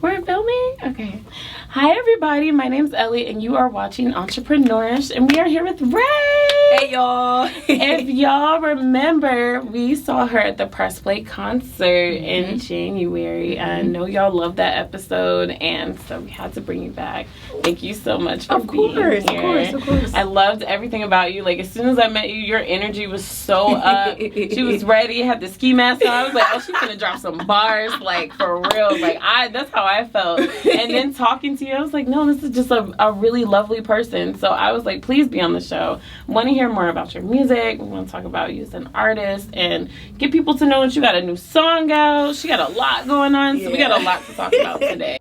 We're filming? Okay. Hi, everybody. My name's Ellie, and you are watching Entrepreneurish, and we are here with R.A.E. Hey, y'all. If y'all remember, we saw her at the Press Play concert in January. I know y'all loved that episode, and so we had to bring you back. Thank you so much for being here. Of course. I loved everything about you. Like, as soon as I met you, your energy was so up. She was ready, had the ski mask on. I was like, oh, she's gonna drop some bars, like, for real. Like, that's how I felt. And then talking to you, I was like, no, this is just a really lovely person. So I was like, please be on the show. I want to hear more about your music. We want to talk about you as an artist and get people to know that you got a new song out. She got a lot going on, so we got a lot to talk about today.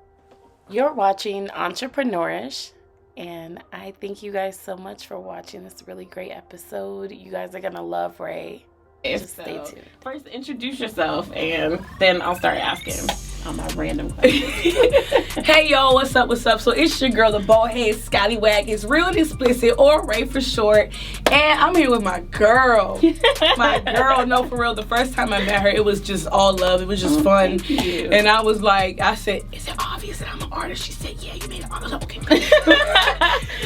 You're watching Entrepreneurish, and I thank you guys so much for watching this really great episode. You guys are going to love R.A.E. Just stay tuned. First, introduce yourself, and then I'll start asking my random questions. Hey, y'all, what's up? So it's your girl, the bald head scallywag. It's Real and Explicit, or R.A.E. for short. And I'm here with my girl. No, for real, the first time I met her, it was just all love. It was just fun. Thank you. And I was like, I said, is it obvious that I'm an artist? She said, yeah, you made it obvious. Okay.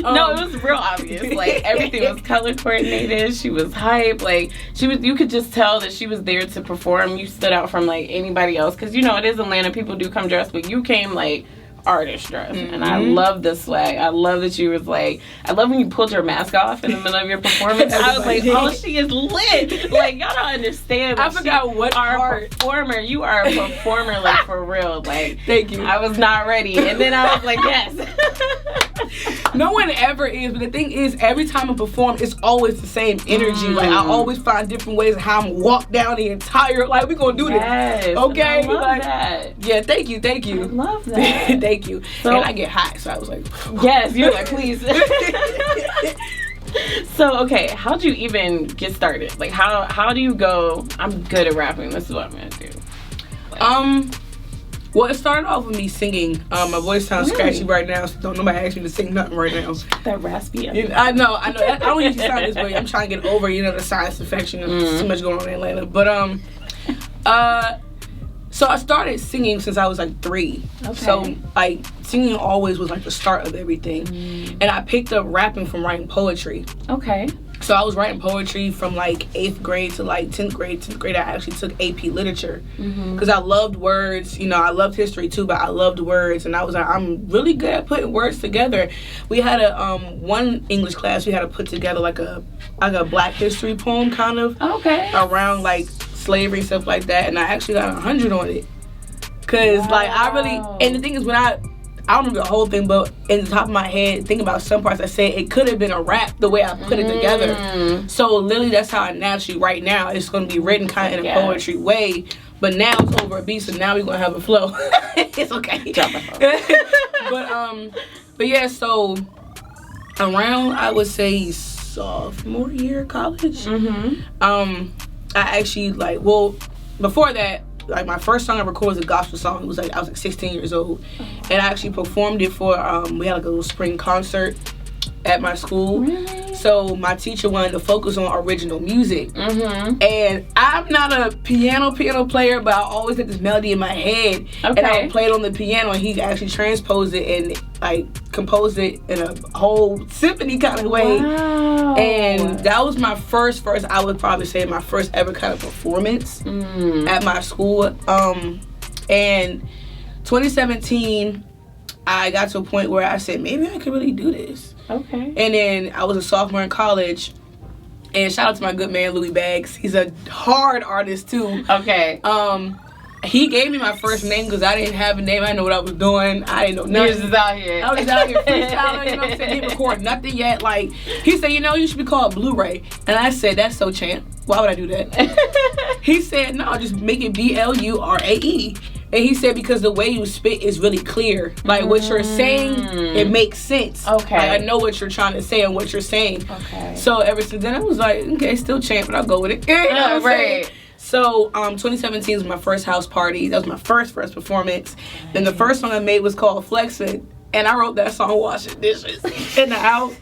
No, it was real obvious. Like, everything was color coordinated. She was hype. Like, you could just tell that she was there to perform. You stood out from, like, anybody else. Because, you know, it is Atlanta. People do come dressed, but you came, like, artist dress. And I love the swag. I love that you was like, I love when you pulled your mask off in the middle of your performance. I was like, oh, she is lit. Like, y'all don't understand. I forgot what part. Performer. You are a performer, like, for real. Like, thank you. I was not ready. And then I was like, yes. No one ever is, but the thing is, every time I perform, it's always the same energy. Like, I always find different ways of how I'm gonna walk down the entire, like, we gonna do this. Okay? I love that. Yeah, thank you. I love that. Thank you. So, and I get hot, so I was like, yes, you're like, please. So, okay, how'd you even get started? Like, how do you go, I'm good at rapping, this is what I'm gonna do? Like, well, it started off with me singing. My voice sounds scratchy right now, so don't nobody ask me to sing nothing right now. That raspy. I know. I don't usually sound this way. I'm trying to get over, the sinus infection. There's too much going on in Atlanta. But so I started singing since I was like 3. Okay. So like singing always was like the start of everything. And I picked up rapping from writing poetry. Okay. So I was writing poetry from like 8th grade to like 10th grade. 10th grade I actually took AP literature because I loved words. I loved history too, but I loved words, and I was like, I'm really good at putting words together. We had a one English class we had to put together like a Black history poem kind of around like slavery and stuff like that, and I actually got 100 on it because like I really, and the thing is when I don't remember the whole thing, but in the top of my head, thinking about some parts, I said it could have been a rap the way I put it together. So literally, that's how I naturally, right now, it's going to be written kind of in a poetry way. But now it's over a beat, so now we're going to have a flow. It's okay. But yeah, so around, I would say, sophomore year of college, I actually, like, well, before that, like my first song I recorded was a gospel song. It was like I was like 16 years old, and I actually performed it for we had like a little spring concert at my school. Really? So my teacher wanted to focus on original music, and I'm not a piano player, but I always had this melody in my head, and I would play it on the piano, and he actually transposed it and like composed it in a whole symphony kind of way. And that was my first, I would probably say my first ever kind of performance at my school. And 2017, I got to a point where I said, maybe I could really do this. Okay. And then I was a sophomore in college, and shout out to my good man, Louis Baggs. He's a hard artist too. Okay. He gave me my first name because I didn't have a name. I didn't know what I was doing. I didn't know nothing. You was out here. I was out here freestyling, you know what I'm saying? He didn't record nothing yet. Like, he said, you should be called Blu-ray. And I said, that's so champ. Why would I do that? He said, no, just make it B-L-U-R-A-E. And he said, because the way you spit is really clear. Like, what you're saying, it makes sense. Okay. Like, I know what you're trying to say and what you're saying. Okay. So ever since then, I was like, okay, still champ, but I'll go with it. You know what I'm saying? So 2017 was my first house party. That was my first performance. Then the first song I made was called Flexin'. And I wrote that song washing dishes in the house.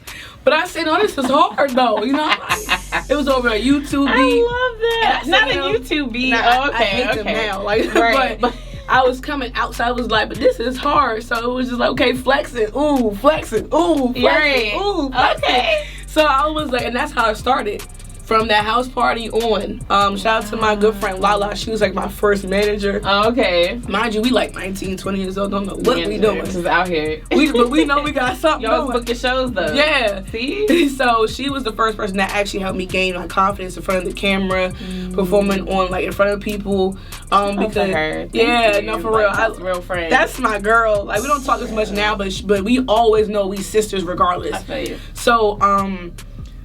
But I said, oh, this is hard though, It was over a YouTube beat. I love that. Not a YouTube beat. I hate them now. Like, right. I was coming outside. I was like, but this is hard. So it was just like, okay, flexing, ooh, flexing, ooh, flexing, Right. ooh, flexing. Okay. So I was like, and that's how it started. From that house party on. Shout out to my good friend Lala. She was like my first manager. Okay. Mind you, we like 19, 20 years old. Don't know what we doing. Just out here. But we know we got something Y'all going. booking shows though. Yeah. See? So she was the first person that actually helped me gain my confidence in front of the camera, performing on like in front of people. Because her. yeah, no, for real. That's real friend. That's my girl. Like we don't talk as much now, but we always know we sisters regardless. I feel you.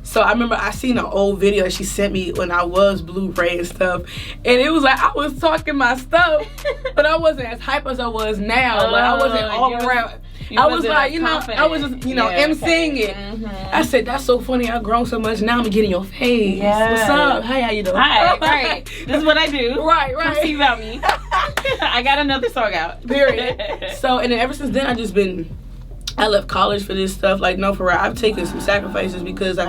So I remember I seen an old video that she sent me when I was Blu-ray and stuff, and it was like I was talking my stuff, but I wasn't as hype as I was now. Like I wasn't all around. I was like, I was just, emceeing it. Mm-hmm. I said, that's so funny. I've grown so much. Now I'm getting your face. Yes. What's up? Hi, how you doing? Hi, right. This is what I do. Right. Come see about me. I got another song out. Period. So, and then ever since then, I left college for this stuff. Like, no, for real. I've taken some sacrifices because like,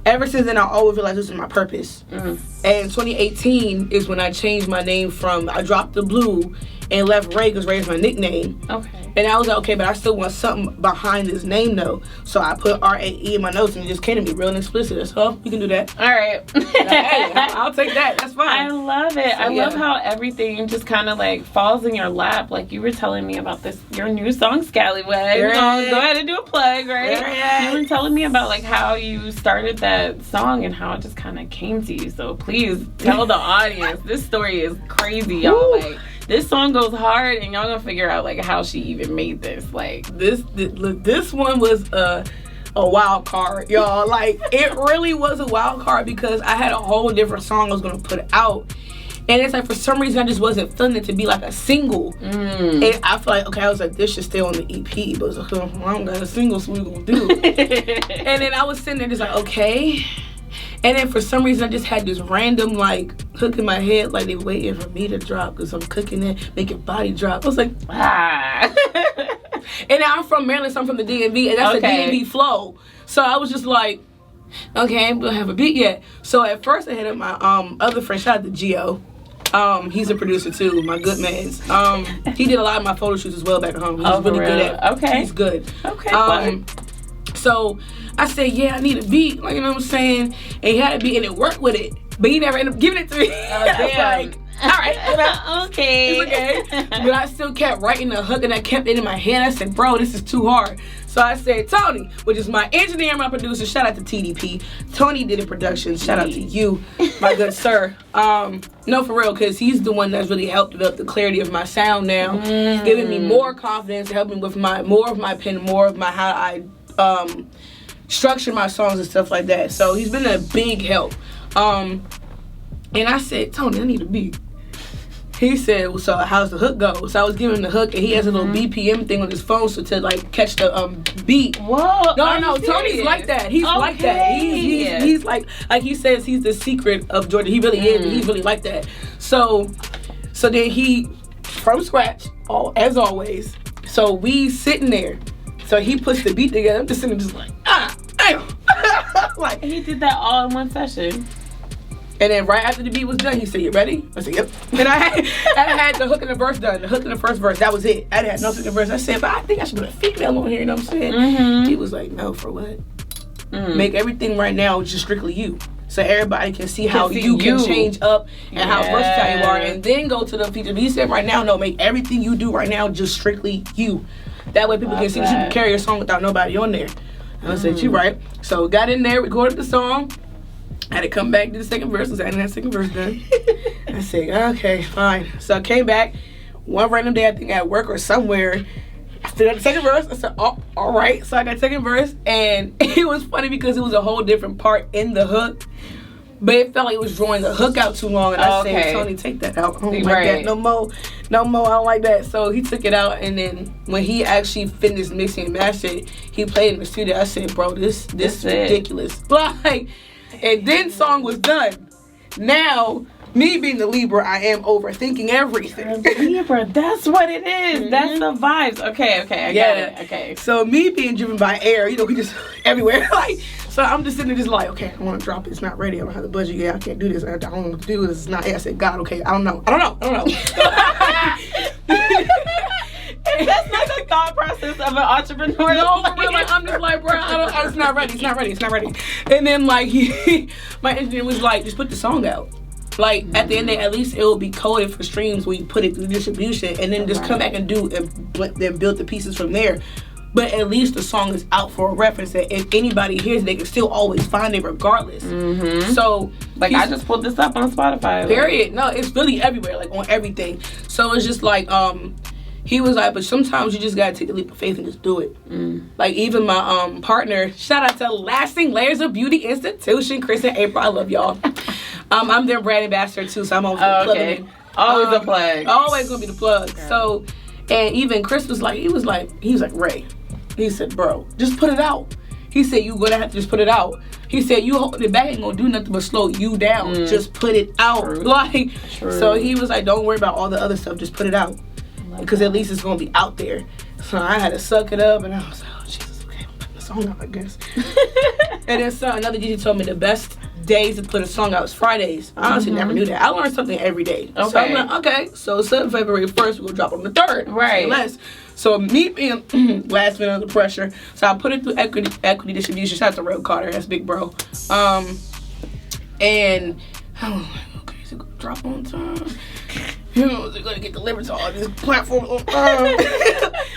ever since then, I always realized this is my purpose. Mm. And 2018 is when I changed my name I dropped the blue and left R.A.E because R.A.E is my nickname. Okay. And I was like, okay, but I still want something behind this name though. So I put R.A.E in my notes and it just came to me, real and explicit. That's all. You can do that. All right. Hey, I'll take that. That's fine. I love it. So, I love how everything just kind of like falls in your lap. Like you were telling me about your new song, Scallywag. Go ahead and do a plug, right? You were telling me about like how you started that song and how it just kind of came to you. So please tell the audience. This story is crazy, y'all. Like, this song goes hard, and y'all gonna figure out like how she even made this. Like this one was a wild card, y'all. Like it really was a wild card because I had a whole different song I was gonna put out, and it's like for some reason I just wasn't feeling it to be like a single. And I feel like I was like this should stay on the EP, but I was like, I don't got a single, so what we gonna do? And then I was sitting there just like okay. And then for some reason I just had this random like hook in my head, like they waiting for me to drop because I'm cooking it, making body drop. I was like, And I'm from Maryland, so I'm from the DMV, and that's a DMV flow. So I was just like, okay, I'm gonna have a beat yet. So at first I hit up my other friend, shout out to Gio. He's a producer too, my good man. He did a lot of my photo shoots as well back home. He's really good at it. Okay. He's good. Okay. So I said, yeah, I need a beat, like, you know what I'm saying? And he had a beat and it worked with it. But he never ended up giving it to me. Oh, damn. Like, all right. Okay. It's okay. But I still kept writing the hook and I kept it in my head. I said, bro, this is too hard. So I said, Tony, which is my engineer and my producer, shout out to TDP. Tony did the production. Shout out to you, my good sir. No, for real, because he's the one that's really helped develop the clarity of my sound now, giving me more confidence, helping with more of my pen, more of my how I structure my songs and stuff like that. So he's been a big help. And I said, Tony, I need a beat. He said, well, so how's the hook go? So I was giving him the hook, and he has a little BPM thing on his phone, so to like catch the beat. Whoa! No, Tony's like that. He's like that. He's like he says he's the secret of Georgia. He really is. He's really like that. So then he from scratch, as always. So we sitting there. So he puts the beat together. I'm just sitting there just like damn. Like he did that all in one session. And then right after the beat was done, he said, "You ready?" I said, "Yep." And I had the hook and the verse done. The hook and the first verse, that was it. I had no second verse. I said, "But I think I should put a female on here." You know what I'm saying? He was like, "No, for what? Make everything right now just strictly you, so everybody can see how you can change up and how versatile you are, and then go to the feature." But he said, "Right now, no, make everything you do right now just strictly you. That way people can see that you can carry your song without nobody on there." And I said, "You right." So got in there, recorded the song. I had to come back to the second verse because I didn't have the second verse done. I said, okay, fine. So I came back one random day, I think at work or somewhere. I still got the second verse. I said, oh, all right. So I got the second verse. And it was funny because it was a whole different part in the hook. But it felt like it was drawing the hook out too long. And I said, Tony, take that out. I don't like that no more. No more. I don't like that. So he took it out. And then when he actually finished mixing and mastering, he played it in the studio. I said, bro, this is ridiculous. Like, and then song was done. Now, me being the Libra, I am overthinking everything. Libra, that's what it is. That's the vibes. Okay, I got it. Okay. So me being driven by air, we just everywhere. Like, So I'm just sitting there just like, okay, I want to drop it. It's not ready. I don't have the budget. Yeah, I can't do this. I don't know what to do. This is not. I said, God, okay, I don't know. That's not the thought process of an entrepreneur. No, like, I'm just like, bro, it's not ready. And then like my engineer was like, just put the song out. Like at the end of the day, at least it will be coded for streams when you put it through distribution, and then just come back and then build the pieces from there. But at least the song is out for a reference that if anybody hears it, they can still always find it regardless. So like I just pulled this up on Spotify. Period. No, it's really everywhere, like on everything. So it's just like he was like, but sometimes you just gotta take the leap of faith and just do it. Like even my partner, shout out to Lasting Layers of Beauty Institution, Chris and April, I love y'all. I'm their brand ambassador too, so I'm always plugging it. Always a plug. Always gonna be the plug. Okay. So, and even Chris was like, he was like, Ray, he said, bro, just put it out. He said, you gonna have to just put it out. He said, you holding it back ain't gonna do nothing but slow you down. Just put it out. True. Like, so he was like, don't worry about all the other stuff, just put it out. Because at least it's gonna be out there. So I had to suck it up, and I was like, oh Jesus, okay, I'm putting the song out, I guess. And then another DJ told me the best days to put a song out is Fridays. I honestly never knew that. I learned something every day. Okay. So I'm like, okay, so February 1st, we'll drop on the 3rd. Right. Less. So me being last minute under pressure. So I put it through equity distribution. Shout out to Real Carter, that's big bro. And I was like, okay, is it gonna drop on time? You know, is it gonna get delivered to all these platforms on time?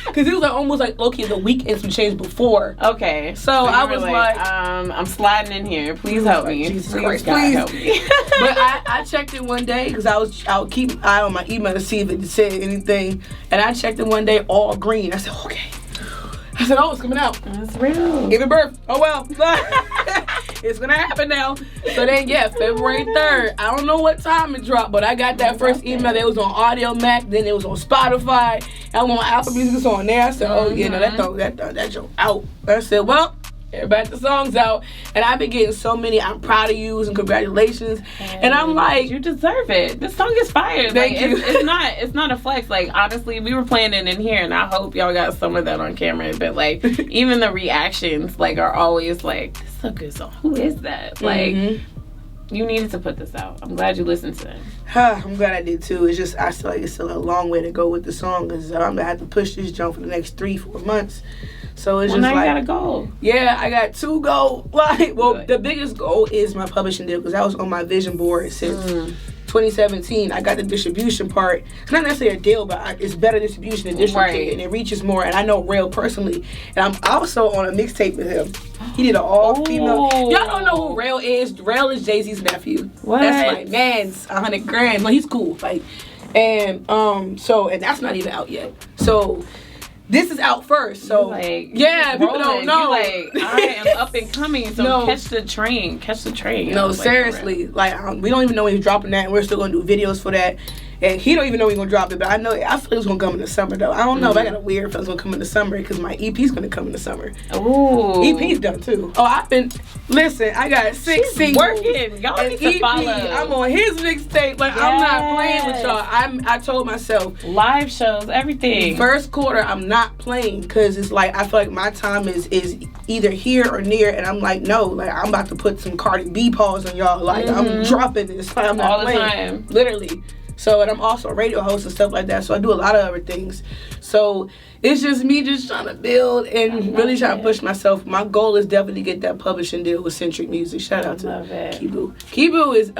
Because it was like almost like low-key the weekends some changed before. Okay. So I was like, I'm sliding in here. Please help me. Jesus Christ, please help me. But I checked it one day because I would keep an eye on my email to see if it said anything. And I checked it one day, all green. I said, okay. I said, oh, it's coming out. That's real. Giving birth. Oh, well. It's going to happen now. So then, yeah, February 3rd. I don't know what time it dropped, but I got that first email that was on Audio Mac. Then it was on Spotify. I'm on Apple Music. It's on there. I said, oh, yeah, no, that joke out. I said, well, everybody, the song's out. And I've been getting so many I'm proud of yous and congratulations. And I'm like, you deserve it. This song is fire. Thank you. It's not a flex. Like, honestly, we were playing it in here, and I hope y'all got some of that on camera. But like, even the reactions like are always like, this is a good song. Who is that? Like, you needed to put this out. I'm glad you listened to it. I'm glad I did too. It's just I feel like it's still a long way to go with the song because I'm gonna have to push this jump for the next 3-4 months. So it's just now like, you got a goal. Yeah, I got 2 goals. Like, well, the biggest goal is my publishing deal because that was on my vision board since 2017. I got the distribution part. It's not necessarily a deal, but it's better distribution and distribution, and it reaches more. And I know Rail personally, and I'm also on a mixtape with him. He did an all-female. Y'all don't know who Rail is. Rail is Jay-Z's nephew. What? That's like man's $100,000. Like, he's cool. Like, and and that's not even out yet. So. This is out first, so like, yeah, people don't know. Like, I am up and coming, so catch the train. No, seriously, like we don't even know when he's dropping that, and we're still gonna do videos for that. And he don't even know he's gonna drop it, but I feel like it's gonna come in the summer though. I don't know if I got a weird feeling it's gonna come in the summer because my EP's gonna come in the summer. Ooh, EP's done too. Oh, I got 6 singles. Working, y'all need to EP, follow. I'm on his mixtape. Like, I'm not playing with y'all. I told myself live shows, everything. First quarter, I'm not playing because it's like I feel like my time is either here or near, and I'm like, no, like I'm about to put some Cardi B pause on y'all. Like I'm dropping this. Like, I'm not all playing. the time, literally. So, and I'm also a radio host and stuff like that. So I do a lot of other things. So it's just me just trying to build and really trying to push myself. My goal is definitely to get that publishing deal with Centric Music. Shout out to Kibu. Kibu is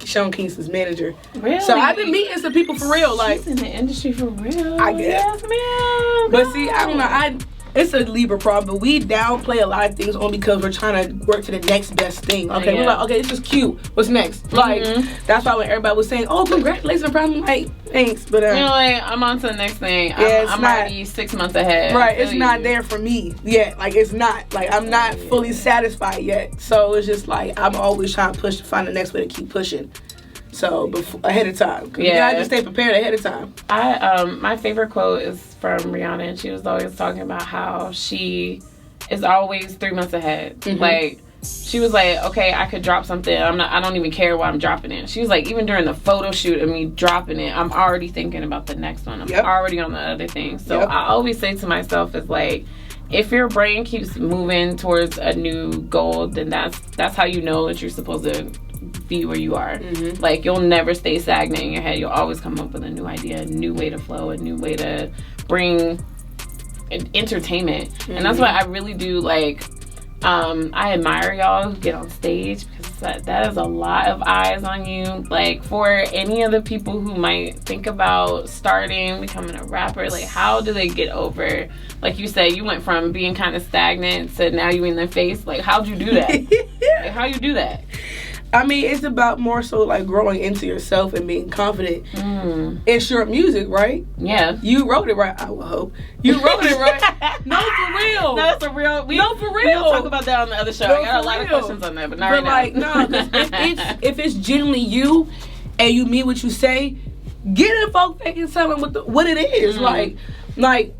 Sean Kingston's manager. Really? So I've been meeting some people for real. Like, she's in the industry for real. I guess. Yes, ma'am. But see, I don't know. It's a Libra problem, but we downplay a lot of things only because we're trying to work to the next best thing. Okay, we're like, okay, this is cute. What's next? Like, that's why when everybody was saying, "Oh, congratulations!" I'm like, thanks, but you know, like, I'm on to the next thing. Yeah, I'm already 6 months ahead. Right, it's not there for me yet. Like, it's not. Like, I'm not fully satisfied yet. So it's just like I'm always trying to push to find the next way to keep pushing. So ahead of time. You gotta just stay prepared ahead of time. My favorite quote is from Rihanna, and she was always talking about how she is always 3 months ahead. Like, she was like, okay, I could drop something. I don't even care why I'm dropping it. She was like, even during the photo shoot of me dropping it, I'm already thinking about the next one. I'm already on the other thing. So I always say to myself, it's like, if your brain keeps moving towards a new goal, then that's how you know that you're supposed to be where you are. Mm-hmm. Like, you'll never stay stagnant in your head. You'll always come up with a new idea, a new way to flow, a new way to bring entertainment. Mm-hmm. And that's why I really do, like, I admire y'all who get on stage, because that is a lot of eyes on you. Like, for any of the people who might think about starting, becoming a rapper, like, how do they get over, like you said, you went from being kind of stagnant to now you in their face. Like, how'd you do that? Like, how you do that? I mean, it's about more so like growing into yourself and being confident. It's your music, right? Yeah. You wrote it, right? I would hope. You wrote it, right? No, for real. No, for real. For real. We'll talk about that on the other show. No, I got a lot of questions on that, but not right right now. No, if it's genuinely you and you mean what you say, get in folk face and tell them what it is. Like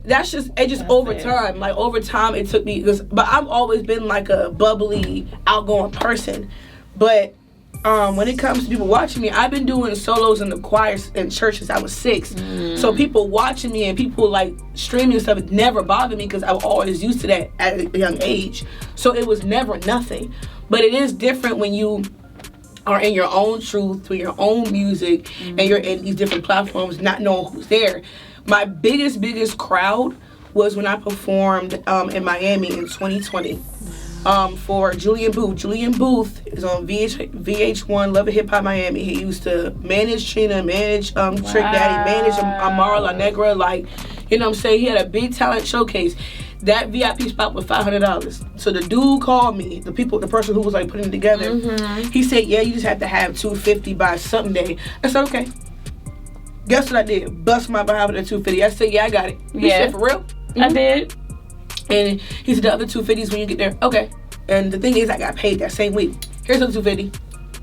that's just over time. Like, over time, it took me, but I've always been like a bubbly, outgoing person. But when it comes to people watching me, I've been doing solos in the choirs in church since I was 6. So people watching me and people like streaming and stuff, it never bothered me because I was always used to that at a young age. So it was never nothing. But it is different when you are in your own truth, through your own music, and you're in these different platforms, not knowing who's there. My biggest crowd was when I performed in Miami in 2020. For Julian Booth. Julian Booth is on VH1 Love and Hip Hop Miami. He used to manage Trina, manage Trick Daddy, manage Amara La Negra. Like, you know what I'm saying? He had a big talent showcase. That VIP spot was $500. So the dude called me, the person who was like putting it together. He said, yeah, you just have to have $250 by Sunday. I said, okay. Guess what I did? Bust my behind with the $250. I said, yeah, I got it. He said, for real? I did. And he said, the other $250s when you get there. Okay. And the thing is, I got paid that same week. Here's the $250.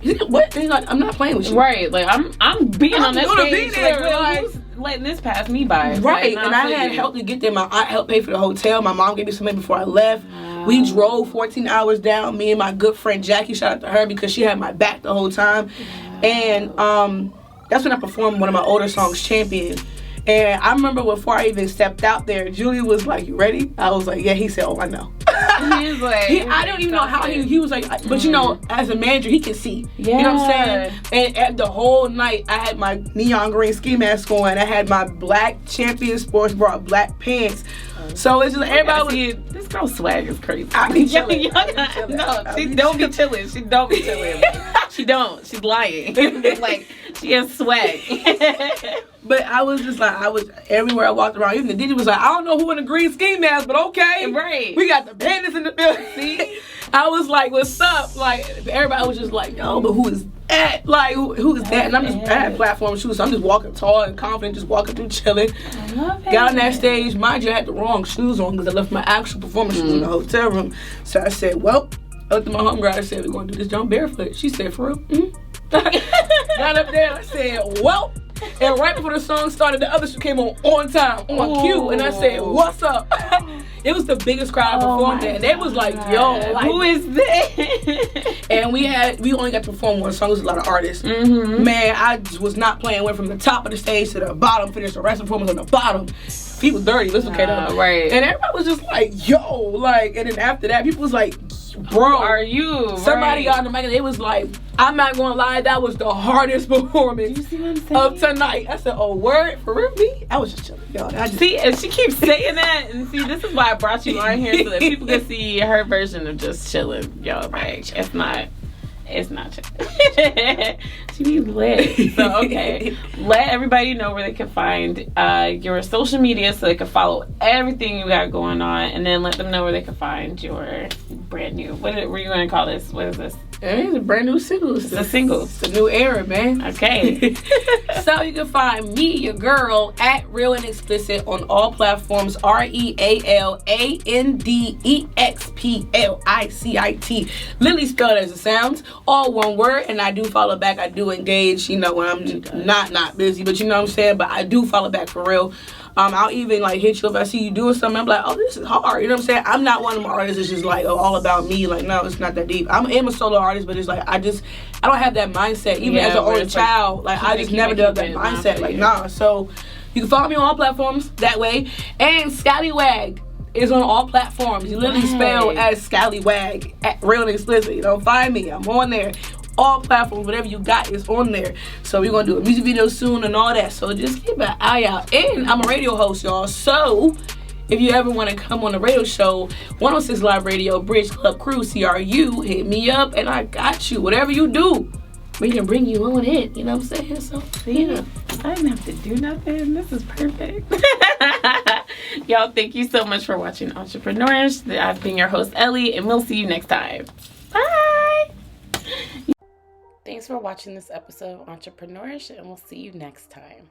He's like, what? He's like, I'm not playing with you. Right. Like, I'm being on that stage. Be there. Like, who's letting this pass me by? Right. Like, and I had help to get there. My aunt helped pay for the hotel. My mom gave me some money before I left. Wow. We drove 14 hours down. Me and my good friend Jackie, shout out to her because she had my back the whole time. Wow. And that's when I performed one of my older songs, Champion. And I remember before I even stepped out there, Julia was like, you ready? I was like, yeah. He said, oh, I know. He was like, I don't even know how he was like, but you know, as a manager, he can see. Yeah. You know what I'm saying? And the whole night, I had my neon green ski mask on. I had my black Champion sports bra, black pants. So it's just like, everybody was... This girl's swag is crazy. I be chilling. No, she don't be chilling. She don't be chilling. She don't. She's lying. Like, she has swag. But I was just like, I was everywhere I walked around. Even the DJ was like, I don't know who in the green ski mask, but okay. Right. We got the bandits in the building. See? I was like, what's up? Like, everybody was just like, yo, but who is that? Like, who is that? And I'm just, I had platform shoes, so I'm just walking tall and confident, just walking through chilling. I love it. Got on that stage. Mind you, I had the wrong shoes on because I left my actual performance shoes in the hotel room. So I said, well, I looked at my homegirl. I said, we're going to do this jump barefoot. She said, for real? Got up there and I said, well. And right before the song started, the other shoe came on time, on cue. And I said, what's up? It was the biggest crowd I performed at. And they was like, yo, like, who is this? And we only got to perform one song. It was a lot of artists. Man, I just was not playing. Went from the top of the stage to the bottom, finished the rest of the performance on the bottom. People dirty, but it's okay though. Right. And everybody was just like, yo, like, and then after that, people was like, bro, are you? Somebody got on the mic and it was like, I'm not gonna lie, that was the hardest performance of tonight. I said, oh, word? For real, me? I was just chilling, y'all. See, and she keeps saying that, and see, this is why I brought you on here so that people can see her version of just chilling, yo. Like, it's not chilling. She be lit. So, okay. Let everybody know where they can find your social media so they can follow everything you got going on, and then let them know where they can find your brand new, what were you going to call this? What is this? It's a brand new single. It's a single. It's a new era, man. Okay. So you can find me, your girl, at Real and Explicit on all platforms. Realandexplicit. Literally spelled as it sounds. All one word. And I do follow back. I do engage, you know, when I'm not busy. But you know what I'm saying? But I do follow back for real. I'll even like hit you if I see you doing something. I'm like, oh, this is hard. You know what I'm saying? I'm not one of them artists that's just like, oh, all about me. Like, no, it's not that deep. I am a solo artist, but it's like I don't have that mindset. Even as an older child, like I just never did that mindset. Like, nah. So you can follow me on all platforms that way. And Scallywag is on all platforms. You literally spell as Scallywag at Real and Explicit. You know, find me. I'm on there. All platforms, whatever you got is on there. So we're gonna do a music video soon and all that. So just keep an eye out. And I'm a radio host, y'all. So if you ever want to come on the radio show, 106 Live Radio, Bridge Club Crew, CRU, hit me up and I got you. Whatever you do, we can bring you on it. You know what I'm saying? So yeah, I didn't have to do nothing. This is perfect. Y'all, thank you so much for watching Entrepreneurs. I've been your host, Ellie, and we'll see you next time. Bye. Thanks for watching this episode of Entrepreneurs, and we'll see you next time.